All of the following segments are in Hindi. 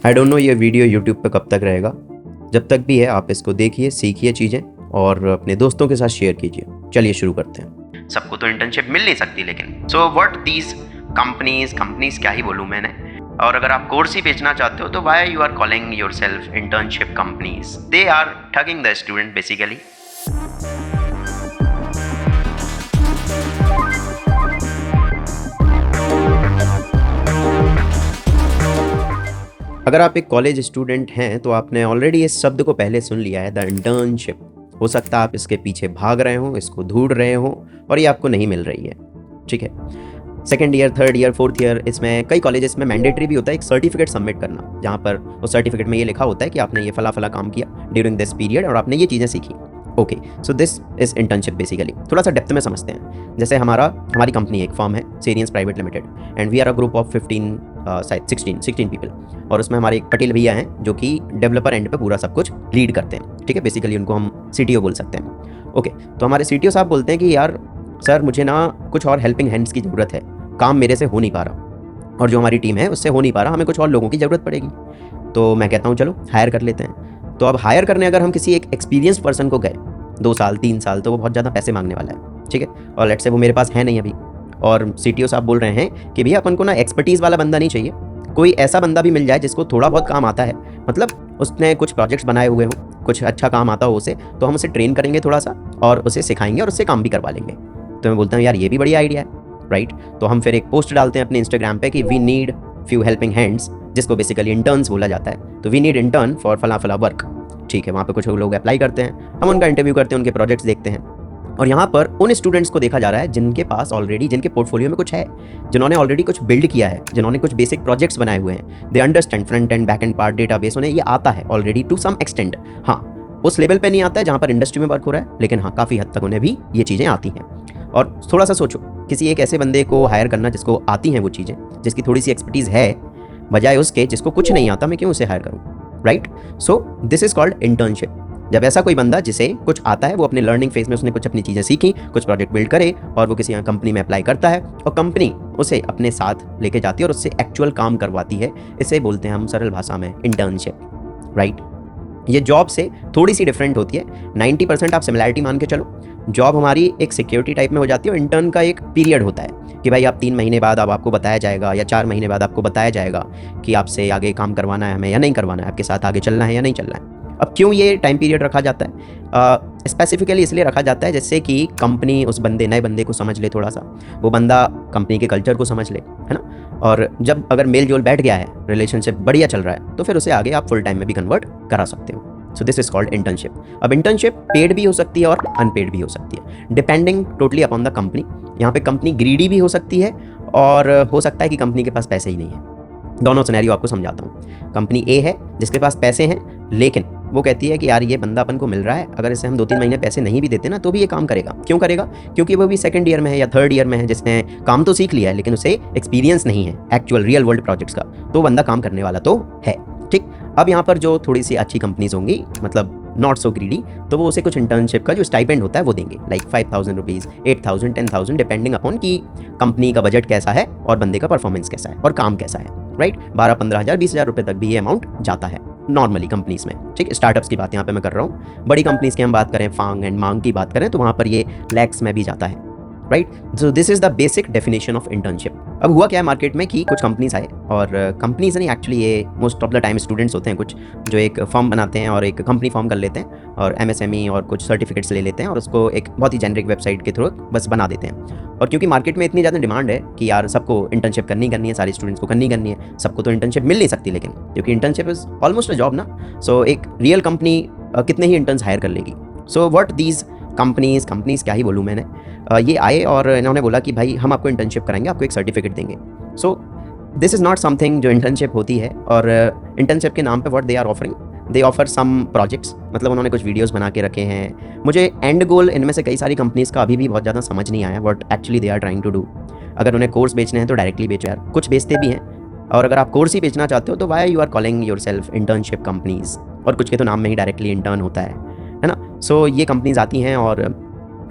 आई डोंट नो ये वीडियो यूट्यूब पे कब तक रहेगा। जब तक भी है आप इसको देखिए, सीखिए चीज़ें और अपने दोस्तों के साथ शेयर कीजिए। चलिए शुरू करते हैं। सबको तो इंटर्नशिप मिल नहीं सकती, लेकिन सो व्हाट दीज कंपनीज क्या ही बोलूँ मैंने। और अगर आप कोर्स ही बेचना चाहते हो तो why you are calling yourself internship companies? They are thugging the student basically. अगर आप एक कॉलेज स्टूडेंट हैं तो आपने ऑलरेडी इस शब्द को पहले सुन लिया है, द इंटर्नशिप। हो सकता है आप इसके पीछे भाग रहे हो, इसको ढूंढ रहे हो और ये आपको नहीं मिल रही है। ठीक है, second year, third year, fourth year, इसमें कई कॉलेजेस में मैंडेटरी भी होता है एक सर्टिफिकेट सबमिट करना, जहाँ पर उस सर्टिफिकेट में ये लिखा होता है कि आपने ये फला फला काम किया ड्यूरिंग दिस पीरियड और आपने ये चीज़ें सीखी। Okay, so this is internship basically. थोड़ा सा डेप्थ में समझते हैं। जैसे हमारी कंपनी एक फर्म है, सेरियंस private limited, and we are a group of 16 people. और उसमें हमारे एक पटेल भैया हैं जो कि डेवलपर एंड पे पूरा सब कुछ लीड करते हैं। ठीक है, बेसिकली उनको हम CTO बोल सकते हैं। ओके, तो हमारे CTO साहब बोलते हैं कि यार सर, मुझे ना कुछ और हेल्पिंग हैंड्स की ज़रूरत है, काम मेरे से हो नहीं पा रहा और जो हमारी टीम है उससे हो नहीं पा रहा, हमें कुछ और लोगों की ज़रूरत पड़ेगी। तो मैं कहता हूँ चलो हायर कर लेते हैं। तो अब हायर करने अगर हम किसी एक एक्सपीरियंस पर्सन को गए 2 साल 3 साल, तो वो बहुत ज़्यादा पैसे मांगने वाला है। ठीक है, और लेट्स से वो मेरे पास है नहीं अभी, और CTO साहब बोल रहे हैं कि भैया अपन को ना एक्सपर्टीज़ वाला बंदा नहीं चाहिए, कोई ऐसा बंदा भी मिल जाए जिसको थोड़ा बहुत काम आता है, मतलब उसने कुछ प्रोजेक्ट्स बनाए हुए हो, कुछ अच्छा काम आता हो उसे, तो हम उसे ट्रेन करेंगे थोड़ा सा और उसे सिखाएंगे और उससे काम भी करवा लेंगे। तो मैं बोलता हूँ यार ये भी बढ़िया आइडिया है, राइट। तो हम फिर एक पोस्ट डालते हैं अपने इंस्टाग्राम पे कि we need few helping hands, जिसको बेसिकली इंटर्न्स बोला जाता है। तो वी नीड इंटर्न फॉर फला फला वर्क। ठीक है, वहाँ पे कुछ लोग अप्लाई करते हैं, हम उनका इंटरव्यू करते हैं, उनके प्रोजेक्ट्स देखते हैं। और यहाँ पर उन स्टूडेंट्स को देखा जा रहा है जिनके पास ऑलरेडी, जिनके पोर्टफोलियो में कुछ है, जिन्होंने ऑलरेडी कुछ बिल्ड किया है, जिन्होंने कुछ बेसिक प्रोजेक्ट्स बनाए हुए हैं। They understand front end back and part, database, उन्हें ये आता है ऑलरेडी टू सम एक्सटेंट। हाँ, उस लेवल पे नहीं आता है जहाँ पर इंडस्ट्री में वर्क हो रहा है, लेकिन हाँ काफ़ी हद तक उन्हें भी ये चीज़ें आती हैं। और थोड़ा सा सोचो, किसी एक ऐसे बंदे को हायर करना जिसको आती हैं वो चीज़ें, जिसकी थोड़ी सी एक्सपर्टीज़ है, बजाय उसके जिसको कुछ नहीं आता, मैं क्यों उसे हायर करूँ, right. So this is called internship. जब ऐसा कोई बंदा जिसे कुछ आता है, वो अपने लर्निंग फेज में उसने कुछ अपनी चीज़ें सीखी, कुछ प्रोजेक्ट बिल्ड करे और वो किसी कंपनी में अप्लाई करता है और कंपनी उसे अपने साथ लेके जाती है और उससे एक्चुअल काम करवाती है, इसे बोलते हैं हम सरल भाषा में इंटर्नशिप, राइट। ये जॉब से थोड़ी सी डिफरेंट होती है। 90% आप सिमिलैरिटी मान के चलो। जॉब हमारी एक सिक्योरिटी टाइप में हो जाती है और इंटर्न का एक पीरियड होता है कि भाई आप 3 महीने बाद अब आपको बताया जाएगा या 4 महीने बाद आपको बताया जाएगा कि आपसे आगे काम करवाना है हमें या नहीं करवाना है, आपके साथ आगे चलना है या नहीं चलना है। अब क्यों ये टाइम पीरियड रखा जाता है? स्पेसिफिकली इसलिए रखा जाता है जिससे कि कंपनी उस नए बंदे को समझ ले, थोड़ा सा वो बंदा कंपनी के कल्चर को समझ ले, है ना। और जब अगर मेल जोल बैठ गया है, रिलेशनशिप बढ़िया चल रहा है, तो फिर उसे आगे आप फुल टाइम में भी कन्वर्ट करा सकते हो। So this is called internship. अब इंटर्नशिप पेड भी हो सकती है और अनपेड भी हो सकती है, depending totally upon the company. यहाँ पे कंपनी ग्रीडी भी हो सकती है और हो सकता है कि कंपनी के पास पैसे ही नहीं है। दोनों सिनेरियो आपको समझाता हूँ। कंपनी A है जिसके पास पैसे हैं, लेकिन वो कहती है कि यार ये बंदा अपन को मिल रहा है, अगर इसे हम 2-3 महीने पैसे नहीं भी देते ना तो भी ये काम करेगा। क्यों करेगा? क्योंकि वो भी सेकंड ईयर में है या थर्ड ईयर में है, जिसने काम तो सीख लिया है लेकिन उसे एक्सपीरियंस नहीं है एक्चुअल रियल वर्ल्ड प्रोजेक्ट्स का, तो बंदा काम करने वाला तो है। ठीक, अब यहाँ पर जो थोड़ी सी अच्छी कंपनीज होंगी, मतलब नॉट सो ग्रीडी, तो वो उसे कुछ इंटर्नशिप का जो स्टाइपेंड होता है वो देंगे, लाइक 5,000 रुपीज़, 8,000, 10,000, डिपेंडिंग अपॉन कि कंपनी का बजट कैसा है और बंदे का परफॉर्मेंस कैसा है और काम कैसा है, राइट। 12-15 हज़ार, 20 हज़ार रुपये तक भी ये अमाउंट जाता है नॉर्मली कंपनीज में। ठीक, स्टार्टअप्स की बात यहाँ पे मैं कर रहा हूँ। बड़ी कंपनीज की हम बात करें, फांग एंड मांग की बात करें, तो वहाँ पर ये लैक्स में भी जाता है, right. So this is the basic definition of internship. अब हुआ क्या है मार्केट में कि कुछ कंपनीज आए, और कंपनीज नहीं, एक्चुअली ये most of the time students होते हैं कुछ, जो एक फॉर्म बनाते हैं और एक कंपनी फॉर्म कर लेते हैं और MSME और कुछ सर्टिफिकेट्स ले लेते हैं और उसको एक बहुत ही जेनरिक वेबसाइट के थ्रू बस बना देते हैं। और क्योंकि मार्केट में इतनी ज़्यादा डिमांड है कि यार सबको इंटर्नशिप करनी है, सारे स्टूडेंट्स को करनी है, सबको तो इंटर्नशिप मिल नहीं सकती, लेकिन क्योंकि internship is almost a job ना, सो एक रियल कंपनी कितने ही इंटर्न्स हायर कर लेगी। सो व्हाट दीज कंपनीज क्या ही बोलूँ मैंने, ये आए और इन्होंने बोला कि भाई हम आपको इंटर्नशिप कराएंगे, आपको एक सर्टिफिकेट देंगे। So this is not something जो इंटर्नशिप होती है। और इंटर्नशिप के नाम पे what they are offering, they offer some projects, मतलब उन्होंने कुछ वीडियोस बना के रखे हैं। मुझे एंड गोल इनमें से कई सारी कंपनीज़ का अभी भी बहुत ज़्यादा समझ नहीं आया what actually they are trying to do. अगर उन्हें कोर्स बेचने हैं तो डायरेक्टली बेचो यार, कुछ बेचते भी हैं। और अगर आप कोर्स ही बेचना चाहते हो तो why you are calling yourself internship companies, और कुछ के तो नाम में ही डायरेक्टली इंटर्न होता है ना। सो ये कंपनीज आती हैं और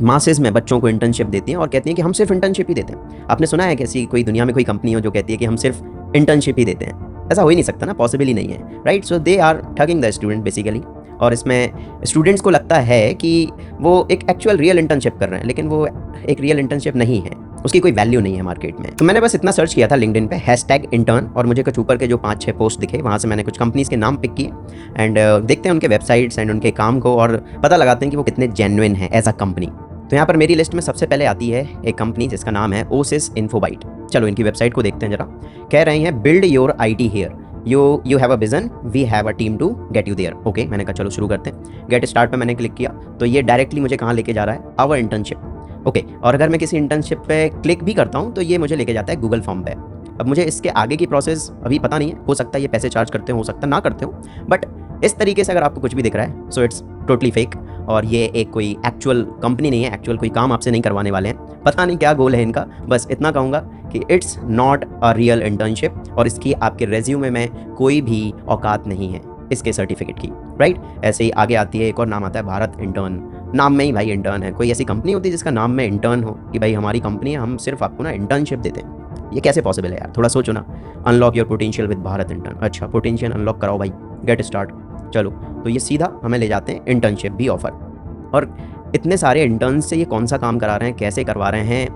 मासेस में बच्चों को इंटर्नशिप देती हैं और कहती हैं कि हम सिर्फ इंटर्नशिप ही देते हैं। आपने सुना है कि ऐसी कोई दुनिया में कोई कंपनी हो जो कहती है कि हम सिर्फ इंटर्नशिप ही देते हैं? ऐसा हो ही नहीं सकता ना, पॉसिबल ही नहीं है, right. So they are thugging the student basically. और इसमें स्टूडेंट्स को लगता है कि वो एक एक्चुअल रियल इंटर्नशिप कर रहे हैं, लेकिन वो एक रियल इंटर्नशिप नहीं है, उसकी कोई वैल्यू नहीं है मार्केट में। तो मैंने बस इतना सर्च किया था लिंक्डइन पे #intern, और मुझे कुछ ऊपर के जो 5-6 पोस्ट दिखे, वहाँ से मैंने कुछ कंपनीज़ के नाम पिक किए एंड देखते हैं उनके वेबसाइट्स एंड उनके काम को, और पता लगाते हैं कि वो कितने जेन्युइन है एज अ कंपनी। तो यहाँ पर मेरी लिस्ट में सबसे पहले आती है एक कंपनी जिसका नाम है ओसिस इन्फोबाइट। चलो इनकी वेबसाइट को देखते हैं जरा। कह रहे हैं build your IT here, you have a vision, we have a team to get you there. Okay, मैंने कहा चलो शुरू करते हैं। गेट स्टार्ट पे मैंने क्लिक किया तो ये डायरेक्टली मुझे कहाँ लेके जा रहा है, आवर इंटर्नशिप। ओके, और अगर मैं किसी इंटर्नशिप पे क्लिक भी करता हूँ तो ये मुझे लेके जाता है गूगल फॉर्म पे। अब मुझे इसके आगे की प्रोसेस अभी पता नहीं है, हो सकता है ये पैसे चार्ज करते हो सकता है ना करते हो, बट इस तरीके से अगर आपको कुछ भी दिख रहा है सो इट्स टोटली फेक, और ये एक कोई एक्चुअल कंपनी नहीं है, एक्चुअल कोई काम आपसे नहीं करवाने वाले हैं। पता नहीं क्या गोल है इनका, बस इतना कहूँगा कि it's not a real internship, और इसकी आपके रेज्यूमे में कोई भी औकात नहीं है इसके सर्टिफिकेट की, राइट। ऐसे ही आगे आती है एक और नाम आता है भारत इंटर्न। नाम में ही भाई इंटर्न है, कोई ऐसी कंपनी होती है जिसका नाम में इंटर्न हो कि भाई हमारी कंपनी है, हम सिर्फ आपको ना इंटर्नशिप देते हैं। ये कैसे पॉसिबल है यार, थोड़ा सोचो ना। Unlock your potential with Bharat intern, अच्छा पोटेंशियल अनलॉक कराओ भाई, गेट स्टार्ट। चलो तो ये सीधा हमें ले जाते हैं इंटर्नशिप भी ऑफर, और इतने सारे इंटर्न से ये कौन सा काम करा रहे हैं, कैसे करवा रहे हैं,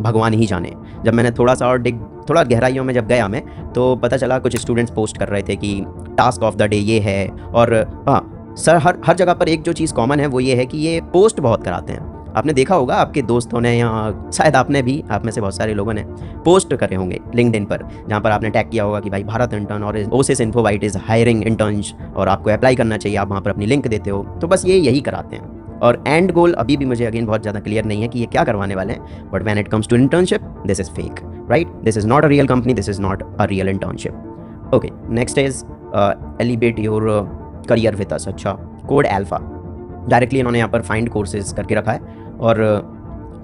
भगवान ही जाने। जब मैंने थोड़ा सा और थोड़ा गहराइयों में जब गया मैं, तो पता चला कुछ स्टूडेंट्स पोस्ट कर रहे थे कि टास्क ऑफ द डे ये है, और हाँ सर हर जगह पर एक जो चीज़ कॉमन है वो ये है कि ये पोस्ट बहुत कराते हैं। आपने देखा होगा आपके दोस्तों ने, या शायद आपने भी, आप में से बहुत सारे लोगों ने पोस्ट करे होंगे लिंक्डइन पर, जहाँ पर आपने टैग किया होगा कि भाई भारत इंटर्न और ओसिस इन्फोबाइट इज़ हायरिंग इंटर्न्स और आपको अप्लाई करना चाहिए, आप वहाँ पर अपनी लिंक देते हो। तो बस ये यही कराते हैं, और एंड गोल अभी भी मुझे अगेन बहुत ज़्यादा क्लियर नहीं है कि ये क्या करवाने वाले हैं, but when it comes to internship this is fake, right. This is not a real company, this is not a real internship. Okay, next is elevate your career with us. अच्छा, कोड अल्फा, डायरेक्टली इन्होंने यहाँ पर फाइंड कोर्सेज करके रखा है, और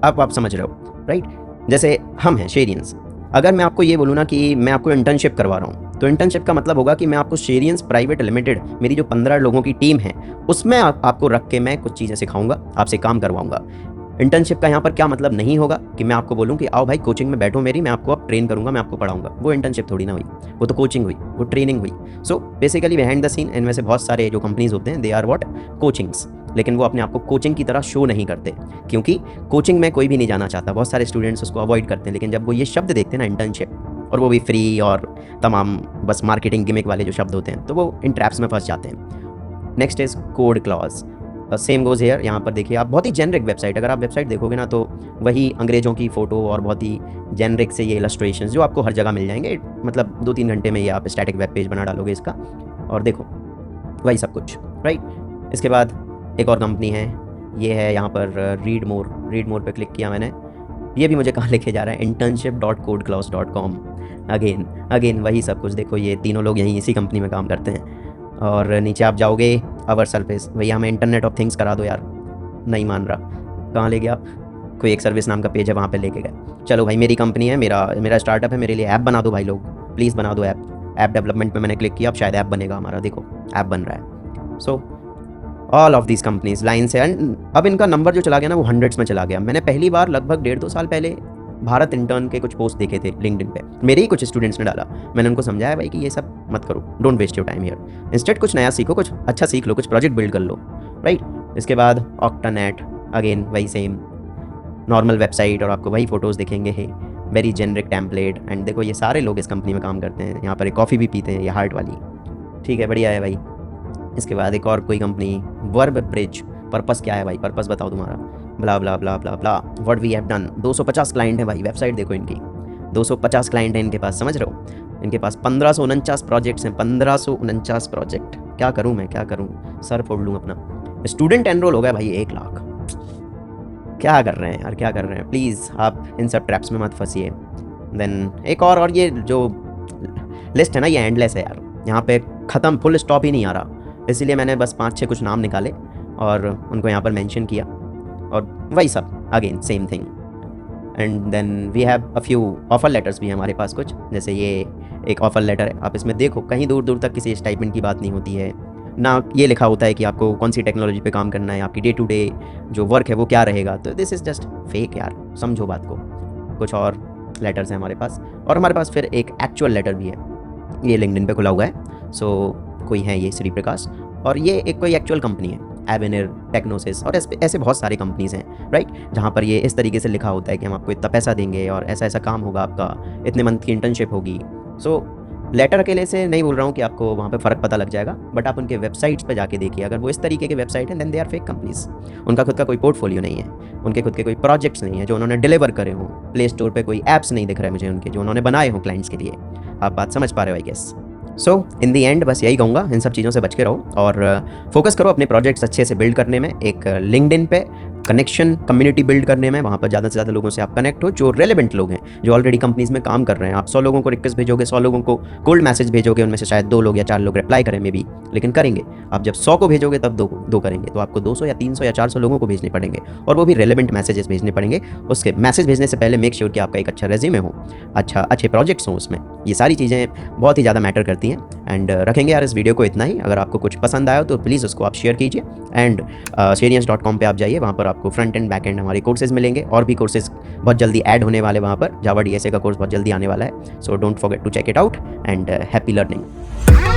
अब आप समझ रहे हो, राइट। जैसे हम हैं शेरियंस, अगर मैं आपको ये बोलूँ ना कि मैं आपको इंटर्नशिप करवा रहा हूँ, तो इंटर्नशिप का मतलब होगा कि मैं आपको शेरियंस प्राइवेट लिमिटेड, मेरी जो 15 लोगों की टीम है, उसमें आपको रख के मैं कुछ चीज़ें सिखाऊंगा, आपसे काम करवाऊंगा। इंटर्नशिप का यहाँ पर क्या मतलब नहीं होगा कि मैं आपको बोलूँ कि आओ भाई कोचिंग में बैठो मेरी, मैं आपको अब ट्रेन करूँगा, मैं आपको पढ़ाऊंगा। वो इंटर्नशिप थोड़ी ना हुई, वो तो कोचिंग हुई, वो ट्रेनिंग हुई। So basically behind the scene इनमें से बहुत सारे जो कंपनीज होते हैं दे आर व्हाट, कोचिंग्स, लेकिन वो अपने आप को कोचिंग की तरह शो नहीं करते, क्योंकि कोचिंग में कोई भी नहीं जाना चाहता, बहुत सारे स्टूडेंट्स उसको अवॉइड करते हैं। लेकिन जब वो ये शब्द देखते हैं ना इंटर्नशिप, और वो भी फ्री और तमाम बस मार्केटिंग गिमिक वाले जो शब्द होते हैं, तो वो इन ट्रैप्स में फंस जाते हैं। Next is code clause, same goes hair. यहाँ पर देखिए आप, बहुत ही जेनरिक वेबसाइट, अगर आप वेबसाइट देखोगे ना तो वही अंग्रेजों की फ़ोटो और बहुत ही जेनरिक से ये इलस्ट्रेशंस जो आपको हर जगह मिल जाएंगे, मतलब 2-3 घंटे में ये आप स्टैटिक वेब पेज बना डालोगे इसका, और देखो वही सब कुछ, राइट। इसके बाद एक और कंपनी है, ये है यहाँ पर रीड मोर पे क्लिक किया मैंने, ये भी मुझे कहाँ लेके जा रहा है, internship.codeclass.com। अगेन वही सब कुछ, देखो ये तीनों लोग यहीं इसी कंपनी में काम करते हैं। और नीचे आप जाओगे अवर सर्विस, भैया हमें इंटरनेट ऑफ थिंग्स करा दो यार, नहीं मान रहा, कहाँ ले गया, कोई एक सर्विस नाम का पेज है वहाँ पे लेके गए। चलो भाई मेरी कंपनी है, मेरा स्टार्टअप है, मेरे लिए ऐप बना दो भाई लोग, प्लीज़ बना दो ऐप डेवलपमेंट में मैंने क्लिक किया, अब शायद ऐप बनेगा हमारा, देखो ऐप बन रहा है। So all of these companies line से, एंड अब इनका नंबर जो चला गया ना वो हंड्रेड्स में चला गया। मैंने पहली बार लगभग 1.5-2 साल पहले भारत इंटर्न के कुछ पोस्ट देखे थे लिंक्डइन पे, मेरे ही कुछ स्टूडेंट्स ने डाला, मैंने उनको समझाया भाई कि ये सब मत करो, don't waste your time here, instead कुछ नया सीखो, कुछ अच्छा सीख लो, कुछ प्रोजेक्ट बिल्ड कर लो, राइट। इसके बाद ऑक्टानेट, अगेन वही सेम नॉर्मल वेबसाइट, और आपको वही फोटोज़ दिखेंगे, है वेरी जेनरिक टेम्पलेट, एंड देखो ये सारे लोग इस कंपनी में काम करते हैं। यहाँ पर एक कॉफ़ी भी पीते हैं, ये हार्ट वाली, ठीक है, बढ़िया है भाई। इसके बाद एक और कोई कंपनी, वर्ब ब्रिज, पर्पस क्या है भाई, पर्पस बताओ तुम्हारा, blah blah blah blah blah, what we have done. 250 client है भाई, वेबसाइट देखो इनकी, 250 क्लाइंट है इनके पास, समझ रहे हो, इनके पास 1549 प्रोजेक्ट्स हैं, 1549 प्रोजेक्ट। क्या करूँ मैं, क्या करूँ, सर फोड़ लूँ अपना। स्टूडेंट एनरोल हो गया भाई 1 लाख, क्या कर रहे हैं यार, क्या कर रहे हैं। प्लीज़ आप इन सब ट्रैप्स में मत फंसिए। देन एक और ये जो लिस्ट है ना ये एंडलेस है यार, यहाँ पे ख़त्म, फुल स्टॉप ही नहीं आ रहा, इसीलिए मैंने बस 5-6 कुछ नाम निकाले और उनको यहाँ पर मेंशन किया, और वही सब again same thing. And then we have a few offer letters भी हैं हमारे पास कुछ, जैसे ये एक ऑफर लेटर है, आप इसमें देखो कहीं दूर दूर तक किसी स्टाइपेंड की बात नहीं होती है ना, ये लिखा होता है कि आपको कौन सी टेक्नोलॉजी पे काम करना है, आपकी डे टू डे जो वर्क है वो क्या रहेगा। तो दिस इज़ जस्ट फेक यार, समझो बात को। कुछ और लेटर्स हैं हमारे पास, और हमारे पास फिर एक एक्चुअल लेटर भी है, ये लिंक्डइन पे खुला हुआ है। सो कोई है ये श्री प्रकाश, और ये एक कोई एक्चुअल कंपनी है, एवेनिर, टेक्नोसिस और ऐसे बहुत सारे कंपनीज़ हैं, राइट, जहाँ पर ये इस तरीके से लिखा होता है कि हम आपको इतना पैसा देंगे और ऐसा ऐसा काम होगा आपका, इतने मंथ की इंटर्नशिप होगी। सो लेटर अकेले से नहीं बोल रहा हूँ कि आपको वहाँ पे फ़र्क पता लग जाएगा, बट आप उनके वेबसाइट्स पे जाके देखिए, अगर वो इस तरीके के वेबसाइट हैं then they are fake companies. उनका खुद का कोई पोर्टफोलियो नहीं है, उनके खुद के कोई प्रोजेक्ट्स नहीं है जो उन्होंने डिलीवर करे हों, प्ले स्टोर पे कोई ऐप्स नहीं दिख रहे मुझे उनके जो उन्होंने बनाए हों क्लाइंट्स के लिए। आप बात समझ पा रहे हो I guess. So in the and बस यही कहूँगा, इन सब चीज़ों से बच के रहो और फोकस करो अपने प्रोजेक्ट्स अच्छे से बिल्ड करने में, एक लिंक्डइन पे कनेक्शन कम्युनिटी बिल्ड करने में, वहाँ पर ज़्यादा से ज़्यादा लोगों से आप कनेक्ट हो जो रेलेवेंट लोग हैं, जो ऑलरेडी कंपनीज में काम कर रहे हैं। आप 100 लोगों को रिक्वेस्ट भेजोगे, 100 लोगों को कोल्ड मैसेज भेजोगे, उनमें से शायद 2 लोग या 4 लोग रिप्लाई करें मे बी, लेकिन करेंगे। आप जब 100 को भेजोगे तब दो करेंगे, तो आपको 200 या 300 या 400 लोगों को भेजने पड़ेंगे, और वो भी रेलेवेंट मैसेजेस भेजने पड़ेंगे। उसके मैसेज भेजने से पहले मेक श्योर कि आपका एक अच्छा रेज्यूमे हो, अच्छे प्रोजेक्ट्स हों उसमें। ये सारी चीज़ें बहुत ही ज़्यादा मैटर करती हैं। एंड रखेंगे यार इस वीडियो को इतना ही। अगर आपको कुछ पसंद आया तो प्लीज़ उसको आप शेयर कीजिए। एंड serience.com पे आप जाइए, वहाँ पर आपको फ्रंट एंड बैक एंड हमारे कोर्सेज मिलेंगे, और भी कोर्सेज बहुत जल्दी ऐड होने वाले वहाँ पर। जावा DSA का कोर्स बहुत जल्दी आने वाला है। So don't forget to check it out and happy learning.